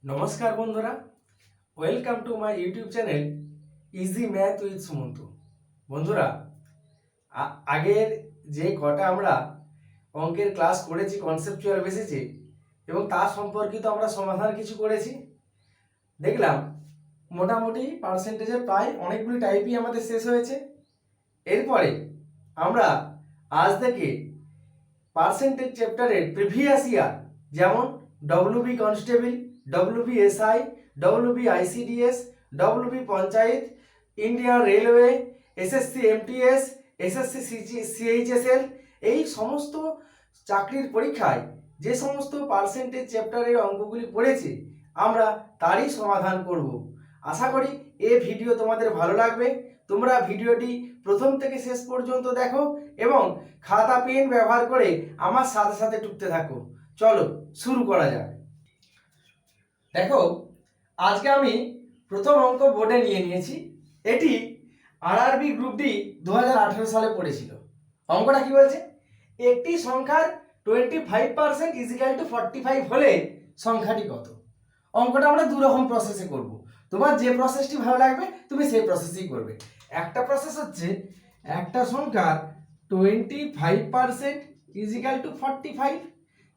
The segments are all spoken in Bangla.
নমস্কার বন্ধুরা, welcome to my YouTube channel easy math with Sumanta. বন্ধুরা, আগের যে কটা আমরা অঙ্কের ক্লাস করেছি কনসেপচুয়াল বেসিসে এবং তার সম্পর্কিত আমরা সমাধান কিছু করেছি, দেখলাম মোটামুটি পার্সেন্টেজের প্রায় অনেকগুলি টাইপই আমাদের শেষ হয়েছে। এরপরে আমরা আজ থেকে পার্সেন্টেজ চ্যাপ্টারের প্রিভিয়াস ইয়ার, যেমন WB constable, WB SI, WB ICDS, WB panchayat, Indian railway, SSC MTS, SSC CHSL, এই সমস্ত চাকরির পরীক্ষায় যে সমস্ত পার্সেন্টেজ চ্যাপ্টারের অঙ্কগুলি পড়েছি আমরা তারই সমাধান করব। আশা করি এই ভিডিও তোমাদের ভালো লাগবে। তোমরা ভিডিওটি প্রথম থেকে শেষ পর্যন্ত দেখো এবং খাতা পেন ব্যবহার করে আমার সাথে সাথে টুকতে থাকো। চলো শুরু করা যাক। দেখো, আজকে আমি প্রথম অঙ্ক বোর্ডে নিয়ে নিয়েছি। এটি আরআরবি গ্রুপ ডি 2018 সালে পড়েছিল। অঙ্কটা কি বলছে? একটি সংখ্যার 25% ইজিক্যাল টু 45 হলে সংখ্যাটি কত? অঙ্কটা আমরা দু রকম প্রসেসে করব। তোমার যে প্রসেসটি ভালো লাগবে তুমি সেই প্রসেসেই করবে। একটা প্রসেস হচ্ছে একটা সংখ্যার 25% ইজিক্যাল টু 45,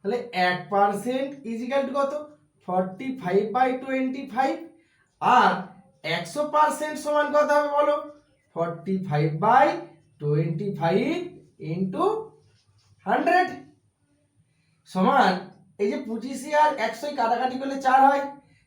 তাহলে 1% ইজিক্যাল টু কত? 45/25। আর 100% সমান কত হবে বলো? 45/25 ইন্টু 100 সমান, এই যে 25 আর 100 কাটাকাটি করলে 4 হয়,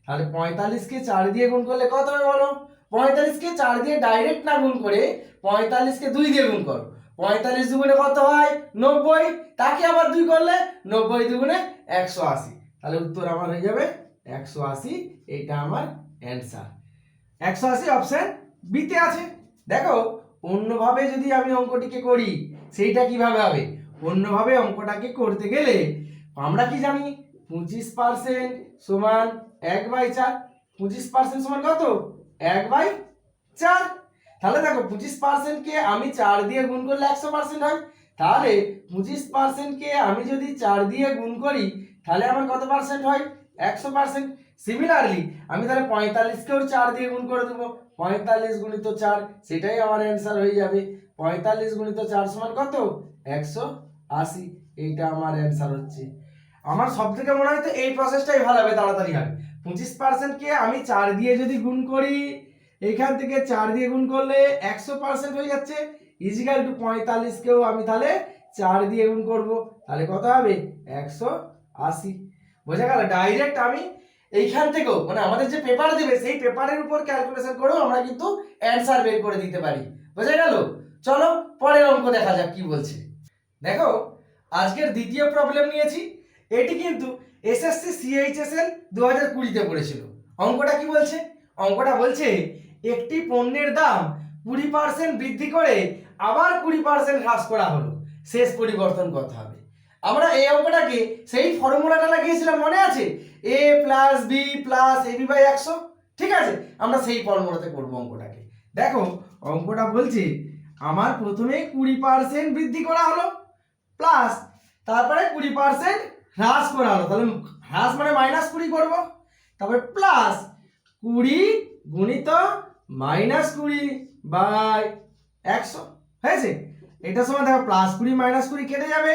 তাহলে 45কে 4 দিয়ে গুণ করলে কত হবে বলো? 45কে 4 দিয়ে ডাইরেক্ট না গুণ করে 45কে 2 দিয়ে গুণ করো। 45 দুগুণে কত হয়? 90। তাকে আবার 2 করলে 90 দুগুণে 180। তাহলে উত্তর আমার হয়ে যাবে 180। এইটা আমার অ্যান্সার। 180 অপশন বিতে আছে। দেখো, অন্যভাবে যদি আমি অঙ্কটিকে করি সেইটা কিভাবে হবে? অন্যভাবে অঙ্কটাকে করতে গেলে আমরা কি জানি? 25% সমান 1/4। 25% সমান কত? 1/4। তাহলে দেখো, 25%কে আমি 4 দিয়ে গুণ করলে 100% হয়। তাহলে 25%কে আমি যদি 4 দিয়ে গুণ করি তাহলে আমার কত পার্সেন্ট হয়? 100%। সিমিলারলি আমি তাহলে 45কেও 4 দিয়ে গুণ করে দেবো। 45 গুণিত 4, সেটাই আমার অ্যান্সার হয়ে যাবে। 45 গুণিত 4 সমান কত? 180। এইটা আমার অ্যান্সার হচ্ছে। আমার সব থেকে মনে হয় তো এই প্রসেসটাই ভালো হবে, তাড়াতাড়ি হবে। 25%কে আমি 4 দিয়ে যদি গুণ করি, এইখান থেকে 4 দিয়ে গুণ করলে 100% হয়ে যাচ্ছে, ইজিক্যাল টু 45কেও আমি তাহলে 4 দিয়ে গুণ করব, তাহলে কত হবে? 180। বোঝা গেল? ডাইরেক্ট আমি এইখান থেকেও, মানে আমাদের যে পেপার দেবে সেই পেপারের উপর ক্যালকুলেশন করেও আমরা কিন্তু অ্যান্সার বের করে দিতে পারি। বোঝা গেল? চলো পরের অঙ্ক দেখা যাক কি বলছে। দেখো, আজকের দ্বিতীয় প্রবলেম নিয়েছি। এটি কিন্তু এসএসসি সিএইচএসএল 2020-তে পড়েছিল। অঙ্কটা কি বলছে? অঙ্কটা বলছে একটি পণ্যের দাম 20% বৃদ্ধি করে আবার 20% হ্রাস করা হলো, শেষ পরিবর্তন কত হবে? আমরা এই অঙ্কটাকে সেই ফর্মুলাটা লাগিয়েছিলাম, মনে আছে? a plus B plus AB by 100। ঠিক আছে, আমরা সেই ফর্মুলাতে করবো অঙ্কটাকে। দেখো, অঙ্কটা বলছে আমার প্রথমে 20% বৃদ্ধি করা হলো, প্লাস তারপরে 20% হ্রাস করা হলো। তাহলে হ্রাস মানে -20 করব, তারপরে প্লাস 20 গুণিত -20 বাই 100 হয়েছে। এটা সময় দেখো, প্লাস 20 -20 কেটে যাবে,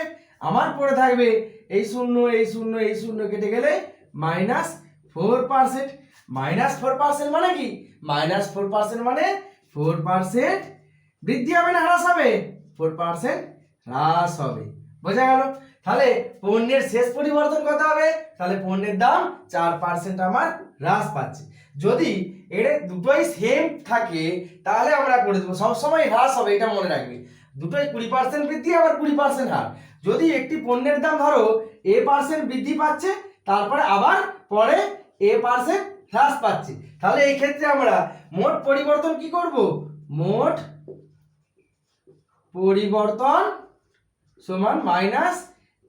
আমার পড়ে থাকবে এই শূন্য এই শূন্য এই শূন্য কেটে গেলে -4%। -4% মানে কি? -4% মানে 4% বৃদ্ধি হবে না হ্রাস হবে? 4% হ্রাস হবে। বোঝা গেল? তাহলে পণ্যের শেষ পরিবর্তন কত হবে? তাহলে পণ্যের দাম 4% আমার হ্রাস পাচ্ছে। যদি এর দুটোই সেম থাকে তাহলে আমরা করে দেবো, সবসময় হ্রাস হবে, এটা মনে রাখবে। দুটোই 20% বৃদ্ধি আবার 20% হ্রাস। যদি একটি পণ্যের দাম ধরো a% বৃদ্ধি পাচ্ছে, তারপরে আবার পরে a% হ্রাস পাচ্ছে, তাহলে এই ক্ষেত্রে আমরা মোট পরিবর্তন কি করব? মোট পরিবর্তন সমান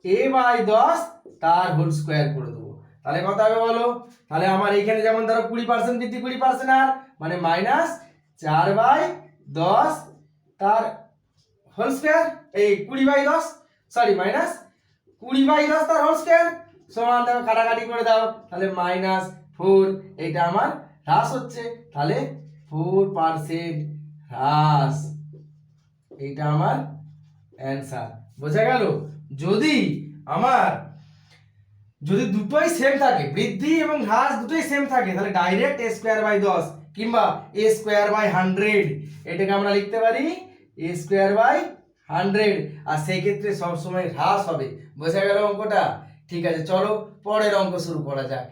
-a/10 তার হোল স্কয়ার করে দেবো। তাহলে কত হবে বলো? তাহলে আমার এখানে যেমন ধরো 20% বৃদ্ধি 20% আর মানে -4/10 তার হোল স্কয়ার, এই 20/10, সরি -20/10 তার হোল স্কয়ার সমান, দেখো কাটাকাটি করে দাও, তাহলে 4, এটা আমার হ্রাস হচ্ছে, তাহলে 4% হ্রাস, এইটা আমার অ্যান্সার। বোঝা গেল? যদি আমার দুটোই সেম থাকে, বৃদ্ধি এবং হ্রাস দুটোই সেম থাকে, তাহলে ডাইরেক্ট a স্কয়ার বাই 10 কিংবা a স্কয়ার বাই 100, এটাকে আমরা লিখতে পারি a স্কয়ার বাই 100, আর সেই ক্ষেত্রে সবসময় হ্রাস হবে। বোঝা গেল অঙ্কটা? ঠিক আছে, চলো পরের অঙ্ক শুরু করা যাক।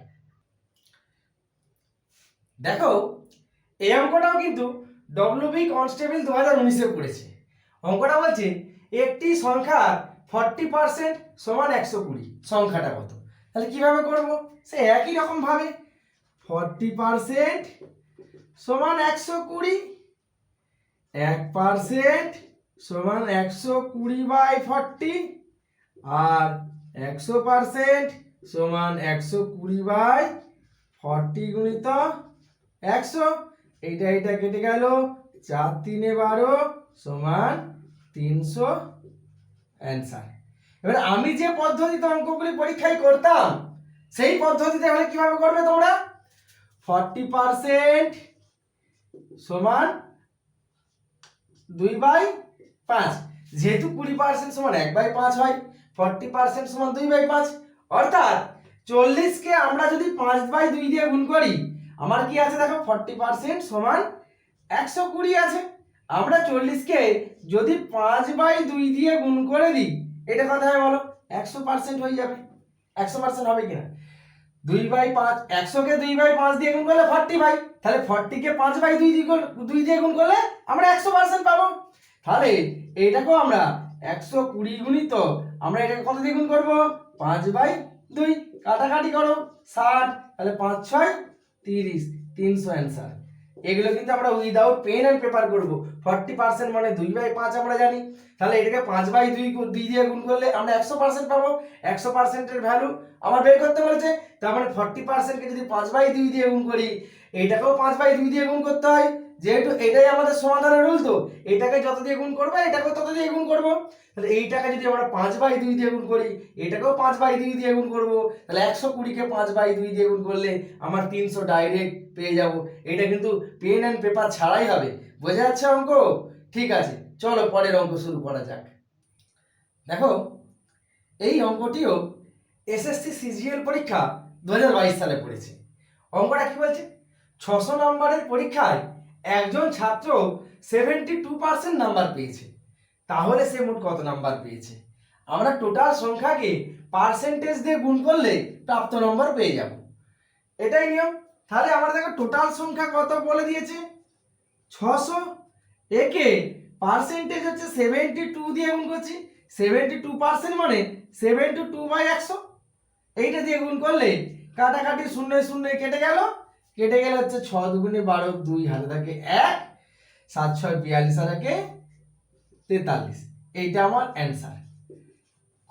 দেখো, এই অঙ্কটাও কিন্তু ডব্লিউবি কনস্টেবল 2019-এ পড়েছে। অঙ্কটা বলছে একটি সংখ্যার 40% সমান 120, সংখ্যাটা কত? তাহলে কিভাবে করব? সে একই রকম ভাবে 40% সমান 120, 1% সমান 120 বাই 40, আর 100% সমান 120 বাই 40 গুণিত 100, এইটা কেটে গেল, 4 3 12 সমান 300, অ্যান্সার। এবার আমি যে পদ্ধতিতে অঙ্কগুলি পরীক্ষায় করতাম সেই পদ্ধতিতে হলে কিভাবে করবে তোমরা? 40% সমান 2/5, যেহেতু 20% সমান 1/5 হয়, 40% সমান 2/5, অর্থাৎ 40-কে আমরা যদি 5/2 দিয়ে গুণ করি, আমার কি আছে দেখো, 40% সমান 120 আছে। আমরা 40-কে যদি 5/2 দিয়ে গুণ করে দিই, এটা কথা হয় বলো, 100% হয়ে যাবে। 100% হবে কিনা? 2/5, 100-কে 2/5 দিয়ে গুণ করলে 40 ভাই, তাহলে 40-কে 5/2 দিয়ে গুণ করলে আমরা 100% পাবো। তাহলে এইটাকেও আমরা 120 গুণিত, আমরা এটাকে কত দিয়ে গুণ করবো? 5/2, কাটাকাটি করো 60, তাহলে 5 6 30, 300, অ্যান্সার। এগুলো কিন্তু আমরা উইদাউট পেন অ্যান্ড পেপার করব। 40% মানে 2/5 আমরা জানি, তাহলে এটাকে 5/2 দিয়ে গুণ করলে আমরা 100% পাবো। 100%-এর ভ্যালু আমার বের করতে বলেছে, তার মানে 40%-কে যদি 5/2 দিয়ে গুণ করি, এইটাকেও 5/2 দিয়ে গুণ করতে হয়, যেহেতু এটাই আমাদের সমাধানের রুল, তো এটাকে যত দিয়ে গুণ করবো এটাকেও তত দিয়ে গুণ করবো। তাহলে এইটাকে যদি আমরা 5/2 দিয়ে গুণ করি, এটাকেও 5/2 দিয়ে গুণ করবো, তাহলে 120-কে 5/2 দিয়ে গুণ করলে আমার 300 ডাইরেক্ট পেয়ে যাব। এটা কিন্তু পেন অ্যান্ড পেপার ছাড়াই হবে। বোঝা যাচ্ছে অঙ্ক? ঠিক আছে, চলো পরের অঙ্ক শুরু করা যাক। দেখো, এই অঙ্কটিও এসএসসি সিজিএল পরীক্ষা 2022 সালে পড়েছে। অঙ্কটা কি বলছে? 600 নম্বরের পরীক্ষায় একজন ছাত্র 72% নাম্বার পেয়েছে, তাহলে সে মোট কত নাম্বার পেয়েছে? আমরা টোটাল সংখ্যাকে পার্সেন্টেজ দিয়ে গুণ করলে প্রাপ্ত নম্বর পেয়ে যাব, এটাই নিয়ম। তাহলে আমরা দেখো টোটাল সংখ্যা কত বলে দিয়েছে, 600, একে পার্সেন্টেজ হচ্ছে 72 দিয়ে গুণ করছি, 72% মানে 72/100, এইটা দিয়ে গুণ করলে কাটাকাটি 0 0 কেটে গেল, হচ্ছে 6 2 12, 2 হাতে থাকে 1, 7 6 42 আর 1 43, এইটা আমার অ্যান্সার।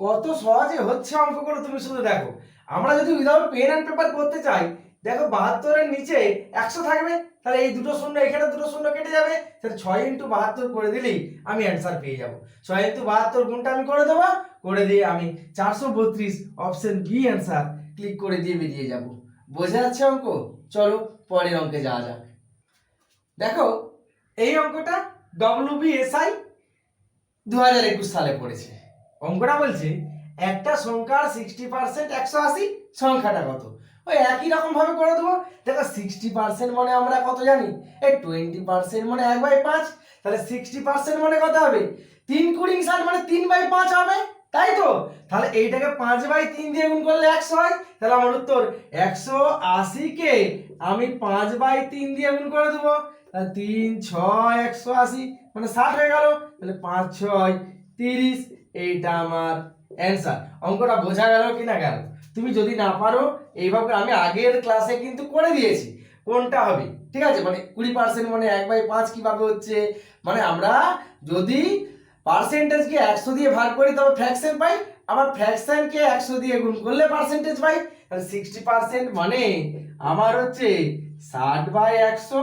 কত সহজে হচ্ছে অঙ্কগুলো তুমি শুধু দেখো। আমরা যদি উইদাউট পেন অ্যান্ড পেপার করতে চাই, দেখো 72-এর নিচে 100 থাকবে, তাহলে এই দুটো শূন্য, এখানে দুটো শূন্য কেটে যাবে, তাহলে 6 × 72 করে দিলেই আমি অ্যান্সার পেয়ে যাব। 6 × 72 গুণটা আমি করে দেবো, করে দিয়ে আমি 432 অপশন বি অ্যান্সার ক্লিক করে দিয়ে বেরিয়ে যাব। বোঝা যাচ্ছে অঙ্ক? চলো পরের অঙ্কে যাওয়া যাক। দেখো, এই অঙ্কটা ডব্লিউবিএসআই 2021 সালে পড়েছে। অঙ্কটা বলছে একটা সংখ্যার 60% 180, সংখ্যাটা কত? ওই একই রকম ভাবে করে দেবো। দেখো 60% মানে আমরা কত জানি, এই 20% মানে 1/5, তাহলে 60% মানে কত হবে? 3 × 60 মানে 3/5 হবে, তাই তো? তাহলে এইটাকে 5/3 দিয়ে গুণ করলে 100 হয়, তাহলে আমার উত্তর 180-কে আমি 5/3 দিয়ে গুণ করে দেবো, তাহলে 3 6 180 মানে 60 হয়ে গেল, তাহলে 5 6 30, এইটা আমার অ্যান্সার। অঙ্কটা বোঝা গেল কি না গেল? তুমি যদি না পারো, এইভাবে আমি আগের ক্লাসে কিন্তু করে দিয়েছি কোনটা হবে, ঠিক আছে? মানে 20% মানে 1/5 কিভাবে হচ্ছে, মানে আমরা যদি পার্সেন্টেজকে 100 দিয়ে ভাগ করি তবে ফ্র্যাকশন পাই, আবার ফ্র্যাকশনকে 100 দিয়ে গুণ করলে পার্সেন্টেজ পাই। তাহলে 60% মানে আমার হচ্ছে 60/100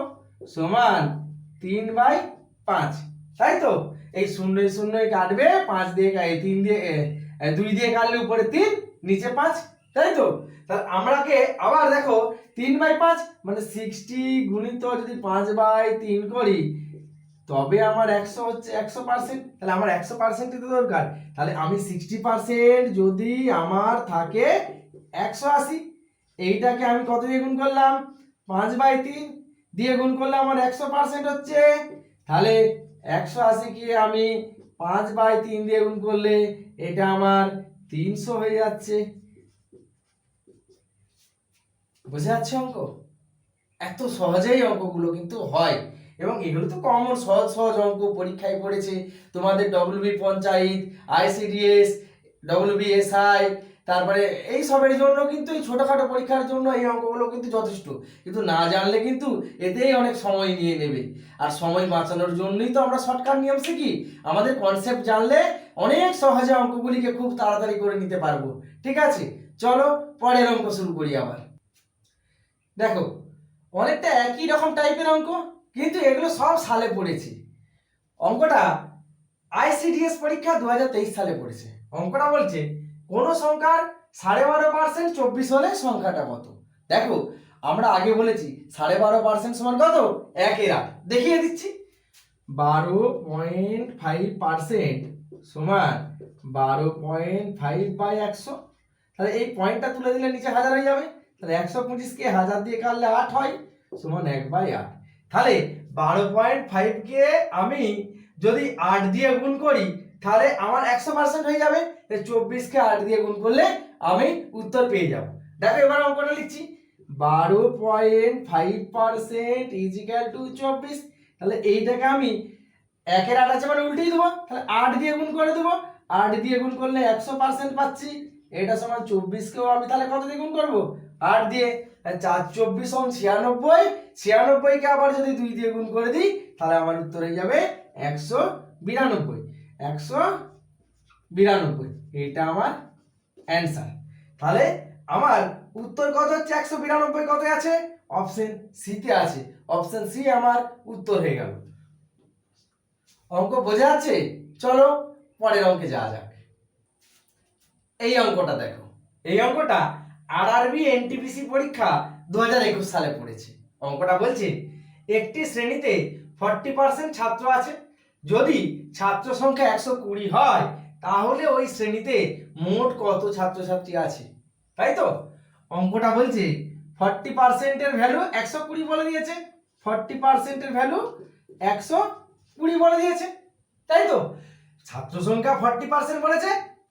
সমান 3/5, তাই তো? এই 0 0 কাটবে, 5 দিয়ে 3 দিয়ে 2 দিয়ে কাটলে উপরে 3 নিচে 5, তাই তো? তাহলে আমরাকে আবার দেখো 3/5 মানে 60 গুণিত যদি 5/3 করি তবে আমার 100 হচ্ছে 100%। তাহলে আমার 100% তো দরকার, তাহলে আমি 60% যদি আমার থাকে 180, এইটাকে আমি কত দিয়ে গুণ করলাম 5/3 দিয়ে গুণ করলে আমার 100% হচ্ছে। তাহলে 180 কে আমি 5/3 দিয়ে গুণ করলে এটা আমার 300 হয়ে যাচ্ছে। বুঝে যাচ্ছে অঙ্ক? এত সহজেই অঙ্কগুলো কিন্তু হয়, এবং এগুলো তো কমন সহজ সহজ অঙ্ক, পরীক্ষায় পড়েছে তোমাদের ডব্লিউবি পঞ্চায়েত, আইসিডিএস, ডব্লিউবিএসআই, তারপরে এই সবের জন্য কিন্তু এই ছোটখাটো পরীক্ষার জন্য এই অঙ্কগুলো কিন্তু যথেষ্ট। কিন্তু না জানলে কিন্তু এতেই অনেক সময় নিয়ে নেবে, আর সময় বাঁচানোর জন্যই তো আমরা শর্টকাট নিয়ম শিখি। আমাদের কনসেপ্ট জানলে অনেক সহজে অঙ্কগুলিকে খুব তাড়াতাড়ি করে নিতে পারবো। ঠিক আছে, চলো পরের অঙ্ক শুরু করি আবার। দেখো অনেকটা একই রকম টাইপের অঙ্ক, কিন্তু এগুলো সব সালে পড়েছে। অঙ্কটা আইসিডিএস পরীক্ষা 2023 সালে পড়েছে। অঙ্কটা বলছে কোন সংখ্যার 12.5% 24 হলে সংখ্যাটা কত। দেখো আমরা আগে বলেছি 12.5% সমান কত, 1/8। দেখিয়ে দিচ্ছি, 12.5% সমান 12.5/100। তাহলে এই পয়েন্টটা তুলে দিলে নিচে হাজার হয়ে যাবে, তাহলে 125 কে 1000 দিয়ে কাটলে 8 হয় সমান 1/8। তাহলে 12.5 কে আমি যদি 8 দিয়ে গুণ করি তাহলে আমার 100% হয়ে যাবে। 24 কে 8 দিয়ে গুণ করলে আমি উত্তর পেয়ে যাব। দেখো এবার অঙ্কটা লিখছি, 12.5% ইজ ইকুয়াল টু 24। তাহলে এইটাকে আমি 1/8 আছে মানে উল্টেই দেবো, তাহলে 8 দিয়ে গুণ করে দেবো, 8 দিয়ে গুণ করলে 100% পাচ্ছি। এটা সমান 24 কেও আমি তাহলে কত দিয়ে গুণ করবো, 8 দিয়ে। 4 24 সমান 96, 96 কে আবার যদি 2 দিয়ে গুণ করে দিই তাহলে আমার উত্তর হয়ে যাবে 192, 192। এটা আমার অ্যান্সার। তাহলে আমার উত্তর কত হচ্ছে 192, কত আছে অপশন সি তে আছে, অপশন সি আমার উত্তর হয়ে গেল। অঙ্ক বোঝা যাচ্ছে? চলো পরের অঙ্কে যাওয়া যাক। এই অঙ্কটা দেখো, এই অঙ্কটা আরআরবি এনটিপিসি পরীক্ষা 2021 সালে পড়েছে। অঙ্কটা বলছে একটি শ্রেণীতে 40% ছাত্র আছে, যদি ছাত্র সংখ্যা 120 হয় তাহলে ওই শ্রেণীতে মোট কত ছাত্রছাত্রী আছে। তাই তো? অঙ্কটা বলছে 40% এর ভ্যালু 120 বলে দিয়েছে, 40% এর ভ্যালু 120 বলে দিয়েছে, তাই তো? ছাত্র সংখ্যা 40% বলেছে,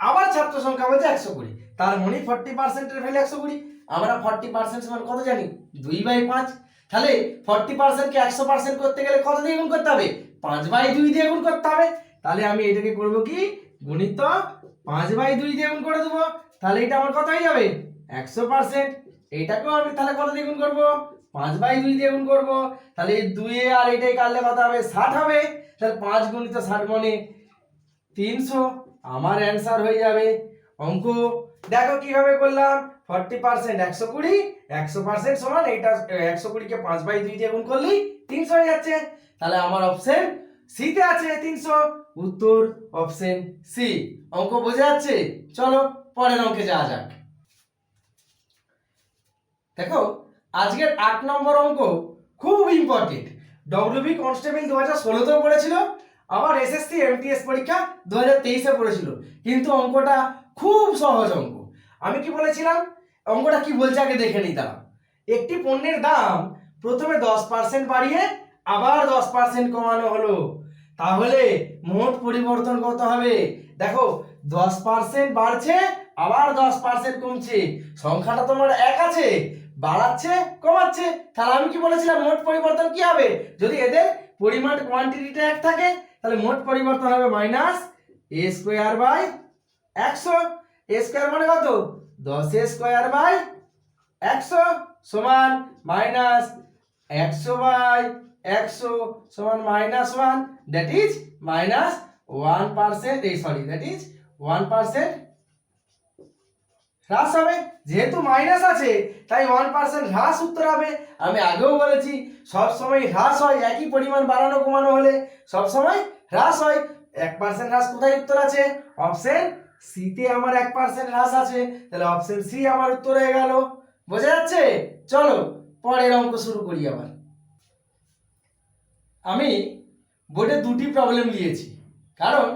আবার ছাত্র সংখ্যা বলছে 120, তার মানে 40% এর ভ্যালু 120। আমরা 40% সমান কত জানি, 2/5। তাহলে 40% কে 100% করতে গেলে কত দিয়ে গুণ করতে হবে, 5/2 দিয়ে গুণ করতে হবে। তাহলে আমি এটাকে করব কি, গুণিত 5/2 দিয়ে গুণ করে দেবো, তাহলে এটা আমার কত হয়ে যাবে 100%। এইটাকেও আমি তাহলে কত দিয়ে গুণ করব, 5/2 দিয়ে গুণ করব। তাহলে এই 2 আর এটাই কাটলে কত হবে, 60 হবে। তাহলে 5 গুণিত 60 মানে 300, আমার অ্যান্সার হয়ে যাবে। অঙ্ক দেখো কিভাবে করলাম, 40% 120, 100% সমান এইটা 120 কে 5/2 দিয়ে গুণ করলেই 300 হয়ে যাচ্ছে। তাহলে আমার অপশন সি তে আছে 300, উত্তর অপশন সি। অঙ্ক বোঝা যাচ্ছে? চলো পরের অঙ্কে যাওয়া যাক। দেখো আজকের 8 নম্বর অঙ্ক খুব ইম্পর্টেন্ট, ডব্লিউবি কনস্টেবল 2016 তেও পড়েছিল, আবার এসএসসি এমটিএস পরীক্ষা 2023 এ পড়েছিল, কিন্তু অঙ্কটা খুব সহজ অঙ্ক। আমি কি বলেছিলাম, অঙ্কটা কি বলছে আগে দেখে নিতাম। একটি পণ্যের দাম প্রথমে 10% বাড়িয়ে আবার 10% কমানো হলো, তাহলে মোট পরিবর্তন কত হবে। দেখো 10% বাড়ছে আবার 10% কমছে, সংখ্যাটা তোমার এক আছে, বাড়াচ্ছে কমাচ্ছে, তাহলে আমি কি বলেছিলাম মোট পরিবর্তন কি হবে, যদি এদের পরিমাণ কোয়ান্টিটিটা এক থাকে তাহলে মোট পরিবর্তন হবে minus a square by 100। a square মানে কত, 10a স্কয়ার বাই 100 সমান মাইনাস 100/100 সমান -1, দ্যাট ইজ -1%, দ্যাট ইজ 1% হ্রাস হবে। যেহেতু মাইনাস আছে তাই 1% হ্রাস উত্তর হবে। আমি আগেও বলেছি সব সময় হ্রাস হয়, একই পরিমাণ বাড়ানো কমানো হলে সব সময় হ্রাস হয়। 1% হ্রাস কোথায় উত্তর আছে, অপশন সিতে আমার 1% হ্রাস আছে, তাহলে অপশন সি আমার উত্তর হয়ে গেল। বোঝা যাচ্ছে? চলো পরের অঙ্ক শুরু করি আবার। আমি বোর্ডে দুটি প্রবলেম নিয়েছি, কারণ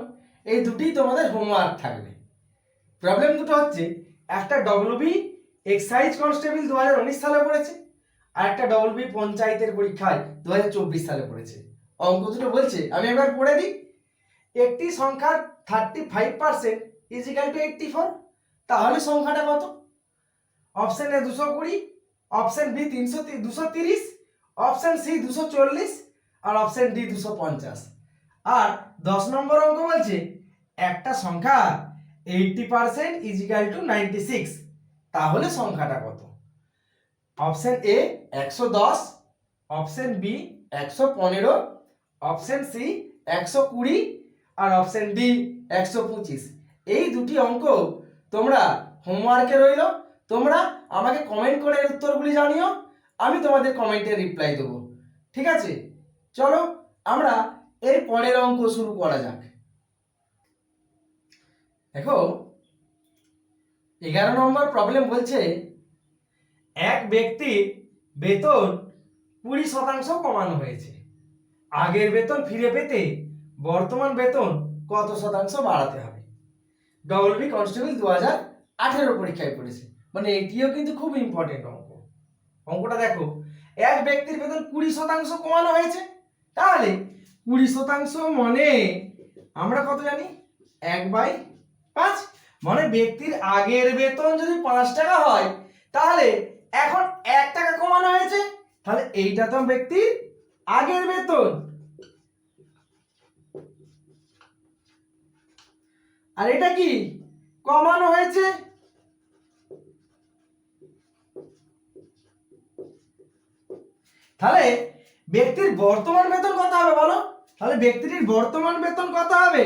এই দুটি তোমাদের হোমওয়ার্ক থাকবে। প্রবলেম দুটো হচ্ছে, একটা ডব্লিউবি এক্সাইজ কনস্টেবল 2019 সালে পড়েছে, আর একটা ডব্লিউবি পঞ্চায়েতের পরীক্ষায় 2024 সালে পড়েছে। অঙ্ক দুটো বলছে, আমি একবার পড়ে দিই। একটি সংখ্যার 35% ইজিক্যাল টু 84, তাহলে সংখ্যাটা কত? Option A 220, option B 230, option C 240, আর অপশন ডি 250। আর 10 নম্বর অঙ্ক বলছে একটা সংখ্যা 80% ইজিক্যাল টু 96, তাহলে সংখ্যাটা কত? Option A 110, option B 115, option C 120, আর অপশন ডি 125। এই দুটি অঙ্ক তোমরা হোমওয়ার্কে রইল। তোমরা আমাকে কমেন্ট করে এর উত্তরগুলি জানিও, আমি তোমাদের কমেন্টে রিপ্লাই দেবো। ঠিক আছে, চলো আমরা এর পরের অঙ্ক শুরু করা যাক। দেখো 11 নম্বর প্রবলেম বলছে, এক ব্যক্তির বেতন 20% কমানো হয়েছে। আগের বেতন ফিরে পেতে বর্তমান বেতন কত শতাংশ বাড়াতে হবে? ডব্লিউবি কনস্টেবল 2018 পরীক্ষায় পড়েছে, মানে এটিও কিন্তু খুব ইম্পর্টেন্ট অঙ্ক। অঙ্কটা দেখো, এক ব্যক্তির বেতন 20% কমানো হয়েছে, তাহলে 20% মানে আমরা কত জানি? 1/5। মানে ব্যক্তির আগের বেতন যদি 5 টাকা হয়, তাহলে এখন 1 টাকা কমানো হয়েছে, তাহলে এইটা তো ব্যক্তির আগের বেতন, আর এটা কি কমানো হয়েছে। তাহলে ব্যক্তির বর্তমান বেতন কত হবে বলো? তাহলে ব্যক্তির বর্তমান বেতন কত হবে?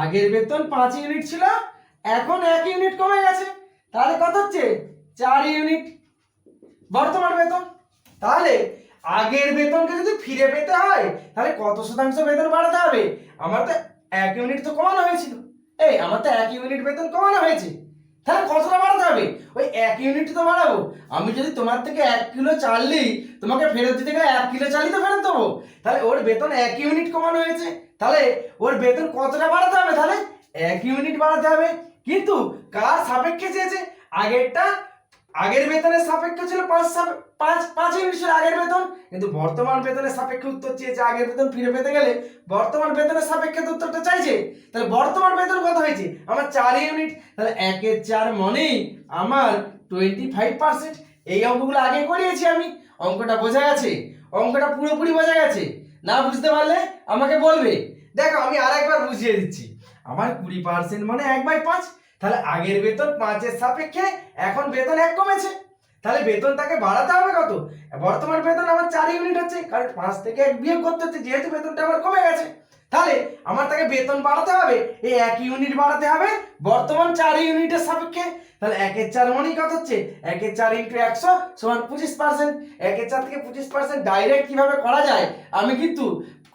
আগের বেতন 5 ইউনিট ছিল, এখন 1 ইউনিট কমে গেছে, তাহলে কত হচ্ছে? 4 ইউনিট বর্তমান বেতন। তাহলে আগের বেতনকে যদি ফিরে পেতে হয়, তাহলে কত শতাংশ বেতন বাড়াতে হবে? আমার তো 1 ইউনিট তো কমানো হয়েছিল, আমার তো 1 ইউনিট বেতন কমানো হয়েছে, তাহলে কতটা বাড়াতে হবে? ওই 1 ইউনিট তো বাড়াবো। আমি যদি তোমার থেকে 1 কিলো চাল নিই, তোমাকে ফেরত দিতে গেলে 1 কিলো চালই তো ফেরত দেবো। তাহলে ওর বেতন 1 ইউনিট কমানো হয়েছে, তাহলে ওর বেতন কতটা বাড়াতে হবে? তাহলে 1 ইউনিট বাড়াতে হবে। কিন্তু কার সাপেক্ষে চেয়েছে? আগের বেতনের সাপেক্ষে ছিল 5 ইউনিট ছিল আগের বেতন, কিন্তু বর্তমান বেতনের সাপেক্ষে উত্তর চেয়েছে। আগের বেতন ফিরে পেতে গেলে বর্তমান বেতনের সাপেক্ষে উত্তরটা চাইছে, তাহলে বর্তমান বেতন কত হয়েছে? আমার 4 ইউনিট, তাহলে 1 এর 4 মানে আমার 25%। এই অঙ্কগুলো আগে করিয়েছি আমি। অঙ্কটা বোঝা গেছে? অঙ্কটা পুরোপুরি বোঝা গেছে? না বুঝতে পারলে আমাকে বলবে। দেখো আমি আরেকবার বুঝিয়ে দিচ্ছি। আমার 20% মানে 1/5, তাহলে আগের বেতন 5 এর সাপেক্ষে এখন বেতন 1 কমেছে, তাহলে বেতনটাকে বাড়াতে হবে কত? বর্তমান বেতন আমার 4 ইউনিট হচ্ছে, কারণ 5 থেকে 1 বিয়োগ করতে হচ্ছে, যেহেতু বেতনটা আমার কমে গেছে। তাহলে আমার তাকে বেতন বাড়াতে হবে, এই 1 ইউনিট বাড়াতে হবে বর্তমান 4 ইউনিটের সাপেক্ষে। তাহলে 1 এর 4 মানে কত হচ্ছে? 1 এর 4 × 100 সমান 25%। 1 এর 4 থেকে 25% ডাইরেক্ট কিভাবে করা যায় আমি কিন্তু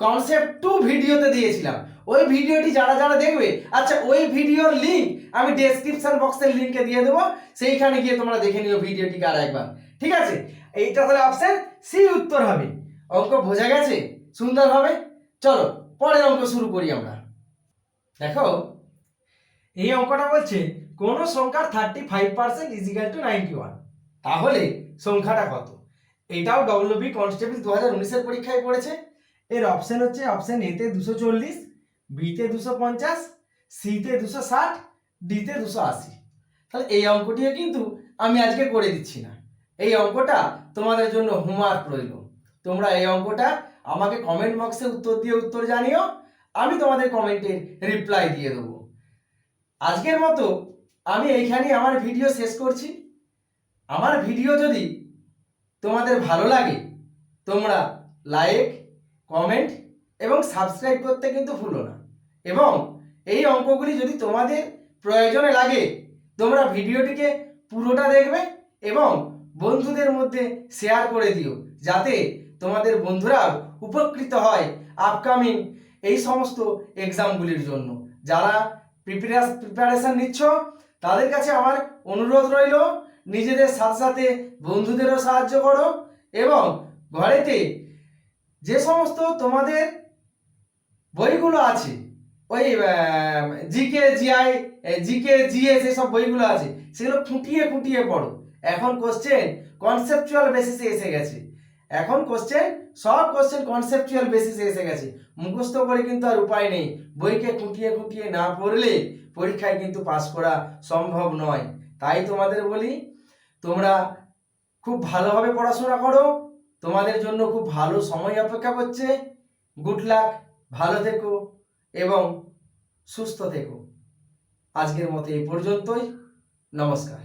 কনসেপ্ট 2 ভিডিওতে দিয়েছিলাম। ওই ভিডিওটি যারা যারা দেখবে, আচ্ছা ওই ভিডিওর লিংক আমি ডেসক্রিপশন বক্সের লিংকে দিয়ে দেবো, সেইখানে গিয়ে তোমরা দেখে নিও ভিডিওটিকে আর একবার। ঠিক আছে, এইটা তাহলে অপশন সি উত্তর হবে। অঙ্ক বোঝা গেছে সুন্দরভাবে? চলো পরের অঙ্ক শুরু করি আমরা। দেখো এই অঙ্কটা বলছে কোন সংখ্যার 35% ইজিক্যাল টু 91, তাহলে সংখ্যাটা কত? এটাও ডব্লিউবি কনস্টেবল 2019 পরীক্ষায় পড়েছে। এর অপশন হচ্ছে, অপশন এ তে 240, বিতে 250, সিতে 260, ডিতে 280। তাহলে এই অঙ্কটিও কিন্তু আমি আজকে করে দিচ্ছি না, এই অঙ্কটা তোমাদের জন্য হোমওয়ার্ক রইল। তোমরা এই অঙ্কটা আমাকে কমেন্ট বক্সে উত্তর দিয়ে উত্তর জানিও, আমি তোমাদের কমেন্টে রিপ্লাই দিয়ে দেবো। আজকের মতো আমি এইখানেই আমার ভিডিও শেষ করছি। আমার ভিডিও যদি তোমাদের ভালো লাগে, তোমরা লাইক, কমেন্ট এবং সাবস্ক্রাইব করতে কিন্তু ভুলো না। এবং এই অঙ্কগুলি যদি তোমাদের প্রয়োজনে লাগে, তোমরা ভিডিওটিকে পুরোটা দেখবে এবং বন্ধুদের মধ্যে শেয়ার করে দিও, যাতে তোমাদের বন্ধুরাও উপকৃত হয় আপকামিং এই সমস্ত এক্সামগুলির জন্য। যারা প্রিপারেশন নিচ্ছ তাদের কাছে আমার অনুরোধ রইল, নিজেদের সাথে সাথে বন্ধুদেরও সাহায্য করো এবং ঘরেতে যে সমস্ত তোমাদের বইগুলো আছে, ওই জিকে জিএস এসব বইগুলো আছে, সেগুলো খুঁটিয়ে খুঁটিয়ে পড়ো। এখন কোশ্চেন কনসেপচুয়াল বেসিসে এসে গেছে, এখন সব কোশ্চেন কনসেপচুয়াল বেসিসে এসে গেছে। মুখস্থ করে কিন্তু আর উপায় নেই, বইকে খুঁটিয়ে খুঁটিয়ে না পড়লে পরীক্ষায় কিন্তু পাস করা সম্ভব নয়। তাই তোমাদের বলি, তোমরা খুব ভালোভাবে পড়াশোনা করো, তোমাদের জন্য খুব ভালো সময় অপেক্ষা করছে। গুড লাক, ভালো থেকো এবং সুস্থ থেকো। আজকের মতো এই পর্যন্তই, নমস্কার।